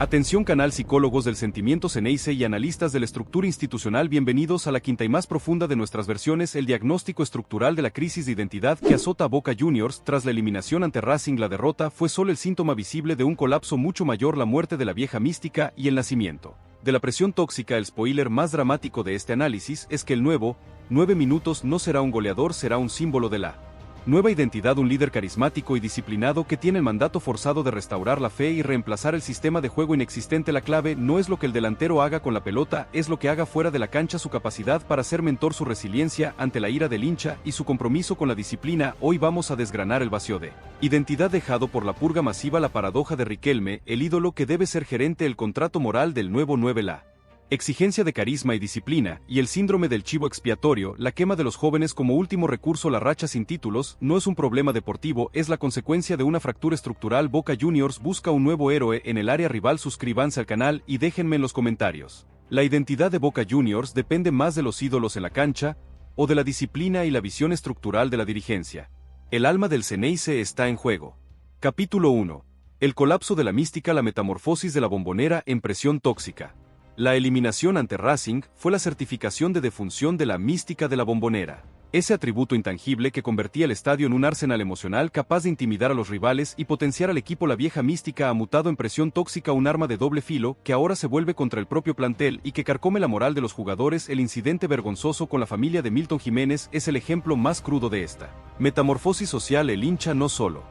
Atención canal psicólogos del sentimiento Xeneize y analistas de la estructura institucional, bienvenidos a la quinta y más profunda de nuestras versiones, el diagnóstico estructural de la crisis de identidad que azota a Boca Juniors. Tras la eliminación ante Racing, la derrota fue solo el síntoma visible de un colapso mucho mayor, la muerte de la vieja mística y el nacimiento de la presión tóxica. El spoiler más dramático de este análisis es que el nuevo 9 minutos no será un goleador, será un símbolo de la nueva identidad, un líder carismático y disciplinado que tiene el mandato forzado de restaurar la fe y reemplazar el sistema de juego inexistente. La clave no es lo que el delantero haga con la pelota, es lo que haga fuera de la cancha, su capacidad para ser mentor, su resiliencia ante la ira del hincha y su compromiso con la disciplina. Hoy vamos a desgranar el vacío de identidad dejado por la purga masiva, la paradoja de Riquelme, el ídolo que debe ser gerente, el contrato moral del nuevo 9, la exigencia de carisma y disciplina, y el síndrome del chivo expiatorio, la quema de los jóvenes como último recurso. La racha sin títulos no es un problema deportivo, es la consecuencia de una fractura estructural. Boca Juniors busca un nuevo héroe en el área rival. Suscríbanse al canal y déjenme en los comentarios. ¿La identidad de Boca Juniors depende más de los ídolos en la cancha, o de la disciplina y la visión estructural de la dirigencia? El alma del Xeneize está en juego. Capítulo 1. El colapso de la mística, la metamorfosis de la Bombonera en presión tóxica. La eliminación ante Racing fue la certificación de defunción de la mística de la Bombonera. Ese atributo intangible que convertía el estadio en un arsenal emocional capaz de intimidar a los rivales y potenciar al equipo. La vieja mística ha mutado en presión tóxica, un arma de doble filo que ahora se vuelve contra el propio plantel y que carcome la moral de los jugadores. El incidente vergonzoso con la familia de Milton Jiménez es el ejemplo más crudo de esta metamorfosis social. El hincha no solo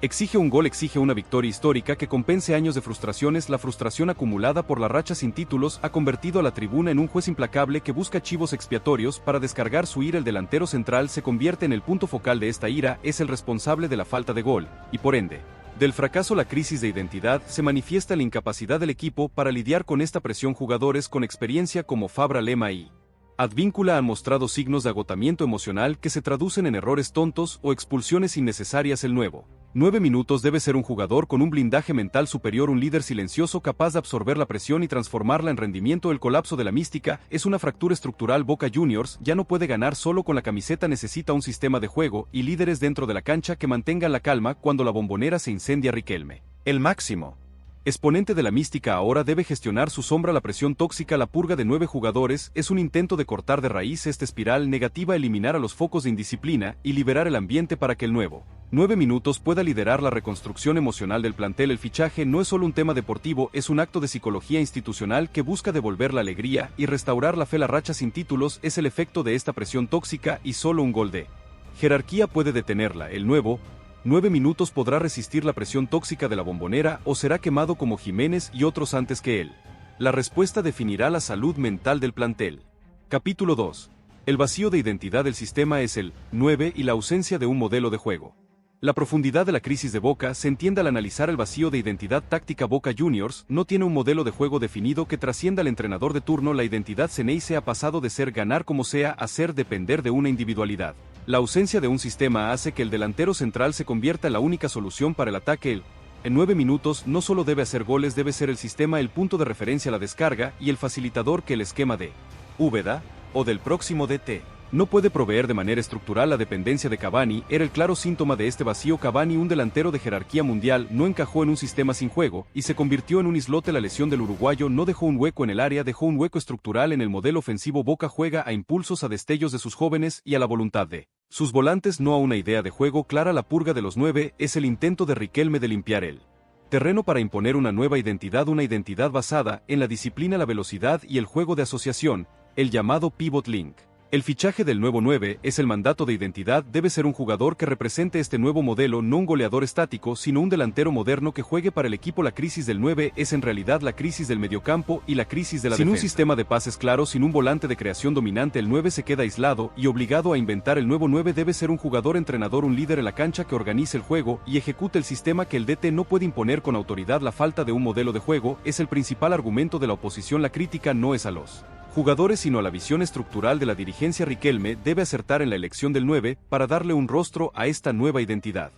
exige un gol, exige una victoria histórica que compense años de frustraciones. La frustración acumulada por la racha sin títulos ha convertido a la tribuna en un juez implacable que busca chivos expiatorios para descargar su ira. El delantero central se convierte en el punto focal de esta ira, es el responsable de la falta de gol, y por ende, del fracaso. La crisis de identidad se manifiesta en la incapacidad del equipo para lidiar con esta presión. Jugadores con experiencia como Fabra, Lema y Advíncula han mostrado signos de agotamiento emocional que se traducen en errores tontos o expulsiones innecesarias. El nuevo 9 minutos debe ser un jugador con un blindaje mental superior, un líder silencioso capaz de absorber la presión y transformarla en rendimiento. El colapso de la mística es una fractura estructural. Boca Juniors ya no puede ganar solo con la camiseta, necesita un sistema de juego y líderes dentro de la cancha que mantengan la calma cuando la Bombonera se incendia. Riquelme, el máximo exponente de la mística, ahora debe gestionar su sombra, la presión tóxica. La purga de 9 jugadores es un intento de cortar de raíz esta espiral negativa, eliminar a los focos de indisciplina y liberar el ambiente para que el nuevo 9 minutos pueda liderar la reconstrucción emocional del plantel. El fichaje no es solo un tema deportivo, es un acto de psicología institucional que busca devolver la alegría y restaurar la fe. La racha sin títulos es el efecto de esta presión tóxica y solo un gol de jerarquía puede detenerla. El nuevo 9 minutos podrá resistir la presión tóxica de la Bombonera o será quemado como Jiménez y otros antes que él. La respuesta definirá la salud mental del plantel. Capítulo 2. El vacío de identidad del sistema es el 9 y la ausencia de un modelo de juego. La profundidad de la crisis de Boca se entiende al analizar el vacío de identidad táctica. Boca Juniors no tiene un modelo de juego definido que trascienda al entrenador de turno. La identidad Xeneize ha pasado de ser ganar como sea a ser depender de una individualidad. La ausencia de un sistema hace que el delantero central se convierta en la única solución para el ataque. En 9 minutos no solo debe hacer goles, debe ser el sistema, el punto de referencia, la descarga y el facilitador que el esquema de Úbeda o del próximo DT no puede proveer de manera estructural. La dependencia de Cavani era el claro síntoma de este vacío. Cavani, un delantero de jerarquía mundial, no encajó en un sistema sin juego y se convirtió en un islote. La lesión del uruguayo no dejó un hueco en el área, dejó un hueco estructural en el modelo ofensivo. Boca juega a impulsos, a destellos de sus jóvenes y a la voluntad de sus volantes, no a una idea de juego clara. La purga de los 9 es el intento de Riquelme de limpiar el terreno para imponer una nueva identidad, una identidad basada en la disciplina, la velocidad y el juego de asociación, el llamado pivot link. El fichaje del nuevo 9 es el mandato de identidad, debe ser un jugador que represente este nuevo modelo, no un goleador estático, sino un delantero moderno que juegue para el equipo. La crisis del 9 es en realidad la crisis del mediocampo y la crisis de la defensa. Sin un sistema de pases claro, sin un volante de creación dominante, el 9 se queda aislado y obligado a inventar. El nuevo 9 debe ser un jugador entrenador, un líder en la cancha que organice el juego y ejecute el sistema que el DT no puede imponer con autoridad. La falta de un modelo de juego es el principal argumento de la oposición. La crítica no es a los jugadores sino a la visión estructural de la dirigencia. Riquelme debe acertar en la elección del 9 para darle un rostro a esta nueva identidad.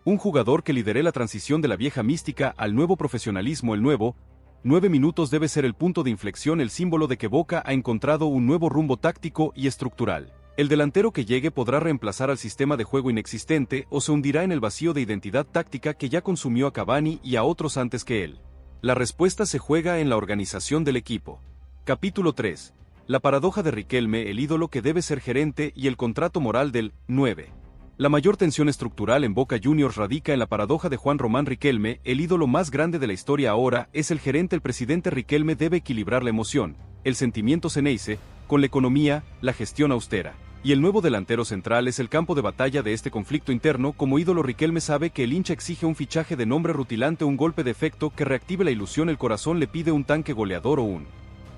Un jugador que lidere la transición de la vieja mística al nuevo profesionalismo. El nuevo 9 minutos debe ser el punto de inflexión, el símbolo de que Boca ha encontrado un nuevo rumbo táctico y estructural. El delantero que llegue podrá reemplazar al sistema de juego inexistente o se hundirá en el vacío de identidad táctica que ya consumió a Cavani y a otros antes que él. La respuesta se juega en la organización del equipo. Capítulo 3. La paradoja de Riquelme, el ídolo que debe ser gerente y el contrato moral del 9. La mayor tensión estructural en Boca Juniors radica en la paradoja de Juan Román Riquelme, el ídolo más grande de la historia ahora es el gerente. El presidente Riquelme debe equilibrar la emoción, el sentimiento Ceneice, con la economía, la gestión austera. Y el nuevo delantero central es el campo de batalla de este conflicto interno. Como ídolo, Riquelme sabe que el hincha exige un fichaje de nombre rutilante, un golpe de efecto que reactive la ilusión. El corazón le pide un tanque goleador o un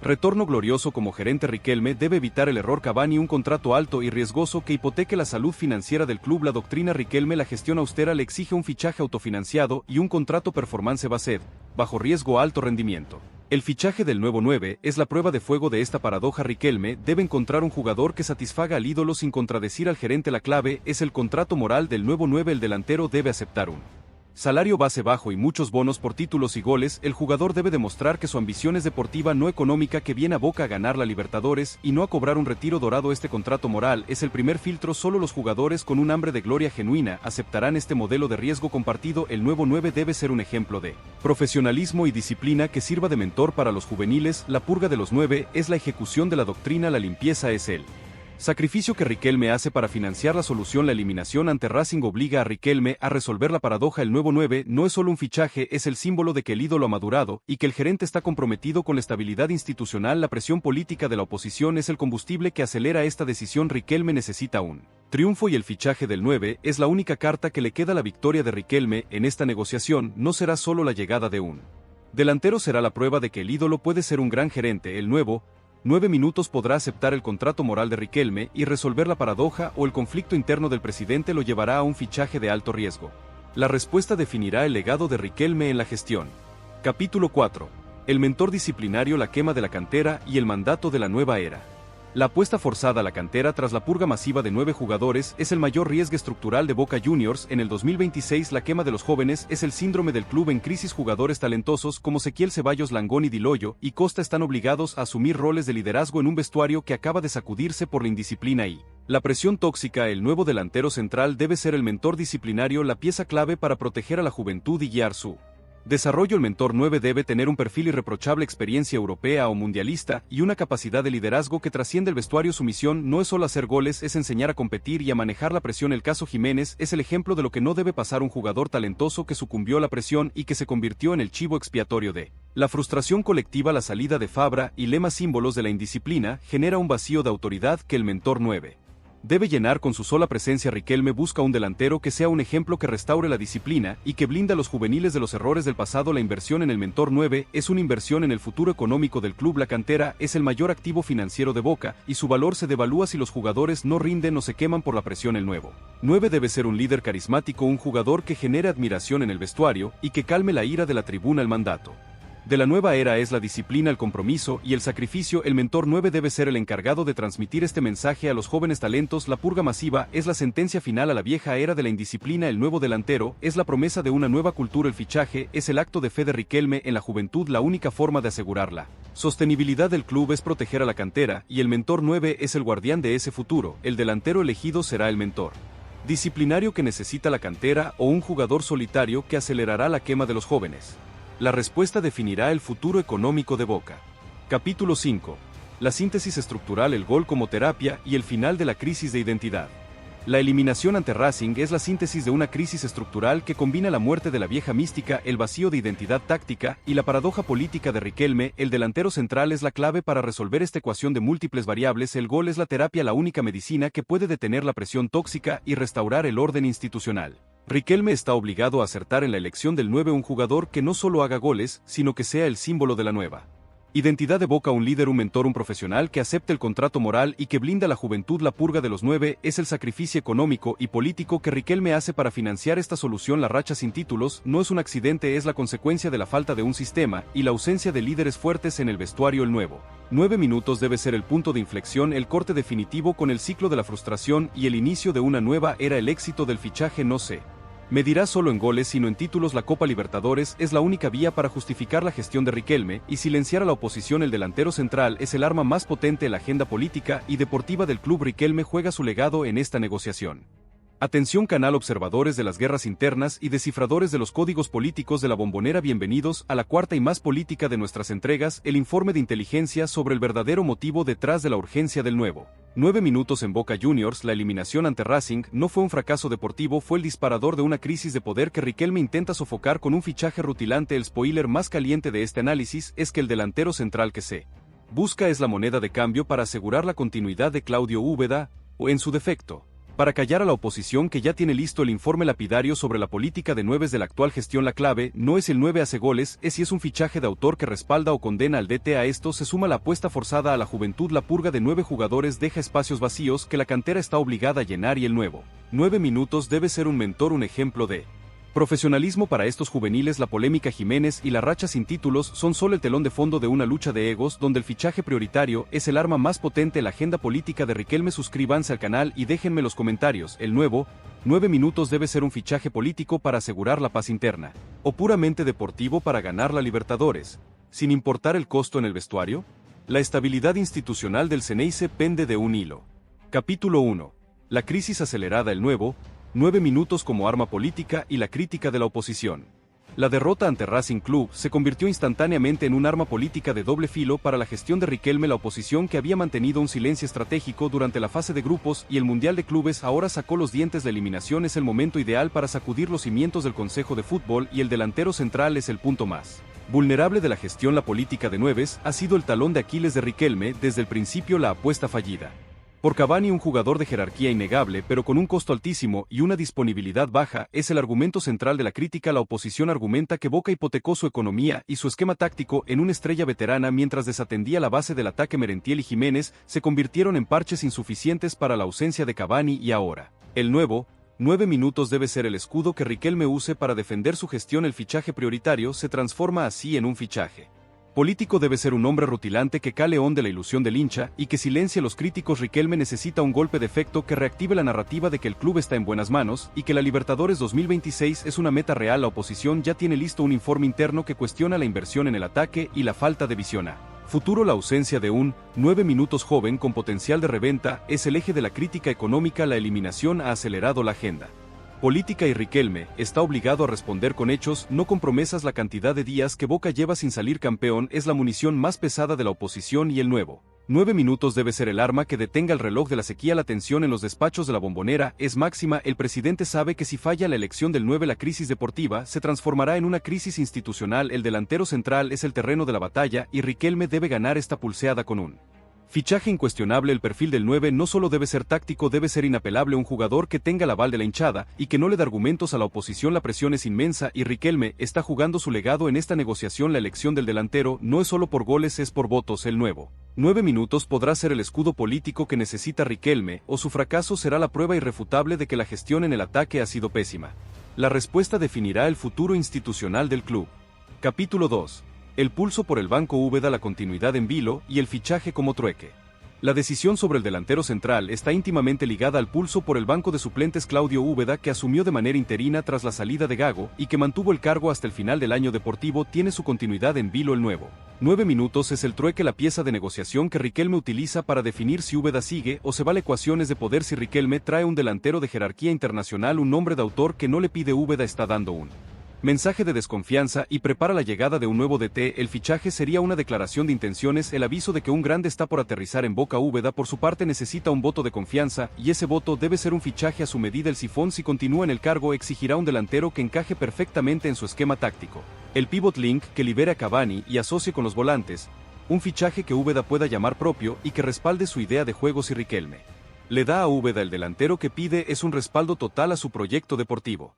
retorno glorioso. Como gerente, Riquelme debe evitar el error Cavani, un contrato alto y riesgoso que hipoteque la salud financiera del club. La doctrina Riquelme, la gestión austera, le exige un fichaje autofinanciado y un contrato performance based, bajo riesgo alto rendimiento. El fichaje del nuevo 9 es la prueba de fuego de esta paradoja. Riquelme debe encontrar un jugador que satisfaga al ídolo sin contradecir al gerente. La clave es el contrato moral del nuevo 9. El delantero debe aceptar un salario base bajo y muchos bonos por títulos y goles. El jugador debe demostrar que su ambición es deportiva, no económica, que viene a Boca a ganar la Libertadores y no a cobrar un retiro dorado. Este contrato moral es el primer filtro. Solo los jugadores con un hambre de gloria genuina aceptarán este modelo de riesgo compartido. El nuevo 9 debe ser un ejemplo de profesionalismo y disciplina que sirva de mentor para los juveniles. La purga de los 9 es la ejecución de la doctrina, la limpieza es el sacrificio que Riquelme hace para financiar la solución. La eliminación ante Racing obliga a Riquelme a resolver la paradoja. El nuevo 9 no es solo un fichaje, es el símbolo de que el ídolo ha madurado y que el gerente está comprometido con la estabilidad institucional. La presión política de la oposición es el combustible que acelera esta decisión. Riquelme necesita un triunfo y el fichaje del 9 es la única carta que le queda. La victoria de Riquelme en esta negociación no será solo la llegada de un delantero, será la prueba de que el ídolo puede ser un gran gerente. El nuevo 9 minutos podrá aceptar el contrato moral de Riquelme y resolver la paradoja, o el conflicto interno del presidente lo llevará a un fichaje de alto riesgo. La respuesta definirá el legado de Riquelme en la gestión. Capítulo 4. El mentor disciplinario, la quema de la cantera y el mandato de la nueva era. La apuesta forzada a la cantera tras la purga masiva de 9 jugadores es el mayor riesgo estructural de Boca Juniors en el 2026. La quema de los jóvenes es el síndrome del club en crisis. Jugadores talentosos como Ezequiel Ceballos, Langoni, Di Loyo y Costa están obligados a asumir roles de liderazgo en un vestuario que acaba de sacudirse por la indisciplina y la presión tóxica. El nuevo delantero central debe ser el mentor disciplinario, la pieza clave para proteger a la juventud y guiar su desarrollo. El mentor 9 debe tener un perfil irreprochable, experiencia europea o mundialista y una capacidad de liderazgo que trasciende el vestuario. Su misión no es solo hacer goles, es enseñar a competir y a manejar la presión. El caso Jiménez es el ejemplo de lo que no debe pasar. Un jugador talentoso que sucumbió a la presión y que se convirtió en el chivo expiatorio de la frustración colectiva. La salida de Fabra y Lema, símbolos de la indisciplina, genera un vacío de autoridad que el mentor 9 debe llenar con su sola presencia. Riquelme busca un delantero que sea un ejemplo, que restaure la disciplina y que blinde a los juveniles de los errores del pasado. La inversión en el mentor 9 es una inversión en el futuro económico del club. La cantera es el mayor activo financiero de Boca y su valor se devalúa si los jugadores no rinden o se queman por la presión. El nuevo 9 debe ser un líder carismático, un jugador que genere admiración en el vestuario y que calme la ira de la tribuna. El mandato de la nueva era es la disciplina, el compromiso y el sacrificio. El mentor 9 debe ser el encargado de transmitir este mensaje a los jóvenes talentos. La purga masiva es la sentencia final a la vieja era de la indisciplina. El nuevo delantero es la promesa de una nueva cultura. El fichaje es el acto de fe de Riquelme en la juventud. La única forma de asegurar la sostenibilidad del club es proteger a la cantera, y el mentor 9 es el guardián de ese futuro. El delantero elegido será el mentor disciplinario que necesita la cantera, o un jugador solitario que acelerará la quema de los jóvenes. La respuesta definirá el futuro económico de Boca. Capítulo 5. La síntesis estructural, el gol como terapia y el final de la crisis de identidad. La eliminación ante Racing es la síntesis de una crisis estructural que combina la muerte de la vieja mística, el vacío de identidad táctica y la paradoja política de Riquelme. El delantero central es la clave para resolver esta ecuación de múltiples variables. El gol es la terapia, la única medicina que puede detener la presión tóxica y restaurar el orden institucional. Riquelme está obligado a acertar en la elección del 9, un jugador que no solo haga goles, sino que sea el símbolo de la nueva identidad de Boca, un líder, un mentor, un profesional que acepte el contrato moral y que blinda a la juventud. La purga de los 9 es el sacrificio económico y político que Riquelme hace para financiar esta solución. La racha sin títulos no es un accidente, es la consecuencia de la falta de un sistema y la ausencia de líderes fuertes en el vestuario. El nuevo 9 minutos debe ser el punto de inflexión, el corte definitivo con el ciclo de la frustración y el inicio de una nueva era. El éxito del fichaje no se medirá solo en goles, sino en títulos. La Copa Libertadores es la única vía para justificar la gestión de Riquelme y silenciar a la oposición. El delantero central es el arma más potente en la agenda política y deportiva del club. Riquelme juega su legado en esta negociación. Atención canal observadores de las guerras internas y descifradores de los códigos políticos de la Bombonera, bienvenidos a la cuarta y más política de nuestras entregas, el informe de inteligencia sobre el verdadero motivo detrás de la urgencia del nuevo. 9 minutos en Boca Juniors. La eliminación ante Racing no fue un fracaso deportivo, fue el disparador de una crisis de poder que Riquelme intenta sofocar con un fichaje rutilante. El spoiler más caliente de este análisis es que el delantero central que se busca es la moneda de cambio para asegurar la continuidad de Claudio Úbeda, o en su defecto, para callar a la oposición que ya tiene listo el informe lapidario sobre la política de nueves de la actual gestión. La clave no es el 9 hace goles, es si es un fichaje de autor que respalda o condena al DT. A esto se suma la apuesta forzada a la juventud. La purga de 9 jugadores deja espacios vacíos que la cantera está obligada a llenar, y el nuevo 9 minutos debe ser un mentor, un ejemplo de profesionalismo para estos juveniles. La polémica Jiménez y la racha sin títulos son solo el telón de fondo de una lucha de egos donde el fichaje prioritario es el arma más potente en la agenda política de Riquelme. Suscríbanse al canal y déjenme los comentarios. El nuevo 9 minutos debe ser un fichaje político para asegurar la paz interna, o puramente deportivo para ganar la Libertadores, sin importar el costo en el vestuario. La estabilidad institucional del Xeneize pende de un hilo. Capítulo 1. La crisis acelerada. El nuevo 9 minutos como arma política y la crítica de la oposición. La derrota ante Racing Club se convirtió instantáneamente en un arma política de doble filo para la gestión de Riquelme. La oposición, que había mantenido un silencio estratégico durante la fase de grupos y el Mundial de Clubes, ahora sacó los dientes. La eliminación es el momento ideal para sacudir los cimientos del Consejo de Fútbol, y el delantero central es el punto más vulnerable de la gestión. La política de nueves ha sido el talón de Aquiles de Riquelme desde el principio. La apuesta fallida por Cavani, un jugador de jerarquía innegable pero con un costo altísimo y una disponibilidad baja, es el argumento central de la crítica. La oposición argumenta que Boca hipotecó su economía y su esquema táctico en una estrella veterana mientras desatendía la base del ataque. Merentiel y Jiménez se convirtieron en parches insuficientes para la ausencia de Cavani, y ahora el nuevo 9 minutos debe ser el escudo que Riquelme use para defender su gestión. El fichaje prioritario se transforma así en un fichaje político. Debe ser un hombre rutilante que cale honde la ilusión del hincha y que silencie a los críticos. Riquelme necesita un golpe de efecto que reactive la narrativa de que el club está en buenas manos y que la Libertadores 2026 es una meta real. La oposición ya tiene listo un informe interno que cuestiona la inversión en el ataque y la falta de visión a futuro. La ausencia de un 9 minutos joven con potencial de reventa es el eje de la crítica económica. La eliminación ha acelerado la agenda política y Riquelme está obligado a responder con hechos, no con promesas. La cantidad de días que Boca lleva sin salir campeón es la munición más pesada de la oposición, y el nuevo 9 minutos debe ser el arma que detenga el reloj de la sequía. La tensión en los despachos de la Bombonera es máxima. El presidente sabe que si falla la elección del 9, la crisis deportiva se transformará en una crisis institucional. El delantero central es el terreno de la batalla y Riquelme debe ganar esta pulseada con un fichaje incuestionable. El perfil del 9 no solo debe ser táctico, debe ser inapelable, un jugador que tenga el aval de la hinchada y que no le dé argumentos a la oposición. La presión es inmensa y Riquelme está jugando su legado en esta negociación. La elección del delantero no es solo por goles, es por votos. El nuevo 9 minutos podrá ser el escudo político que necesita Riquelme, o su fracaso será la prueba irrefutable de que la gestión en el ataque ha sido pésima. La respuesta definirá el futuro institucional del club. Capítulo 2. El pulso por el banco. Úbeda, la continuidad en vilo y el fichaje como trueque. La decisión sobre el delantero central está íntimamente ligada al pulso por el banco de suplentes. Claudio Úbeda, que asumió de manera interina tras la salida de Gago y que mantuvo el cargo hasta el final del año deportivo, tiene su continuidad en vilo. El nuevo 9 minutos es el trueque, la pieza de negociación que Riquelme utiliza para definir si Úbeda sigue o se va. La ecuación es de poder. Si Riquelme trae un delantero de jerarquía internacional, un nombre de autor que no le pide, Úbeda está dando un mensaje de desconfianza y prepara la llegada de un nuevo DT. El fichaje sería una declaración de intenciones, el aviso de que un grande está por aterrizar en Boca. Úbeda, por su parte, necesita un voto de confianza, y ese voto debe ser un fichaje a su medida. El sifón, si continúa en el cargo, exigirá un delantero que encaje perfectamente en su esquema táctico. El pivot link que libere a Cavani y asocie con los volantes, un fichaje que Úbeda pueda llamar propio y que respalde su idea de juego. Si Riquelme le da a Úbeda el delantero que pide, es un respaldo total a su proyecto deportivo.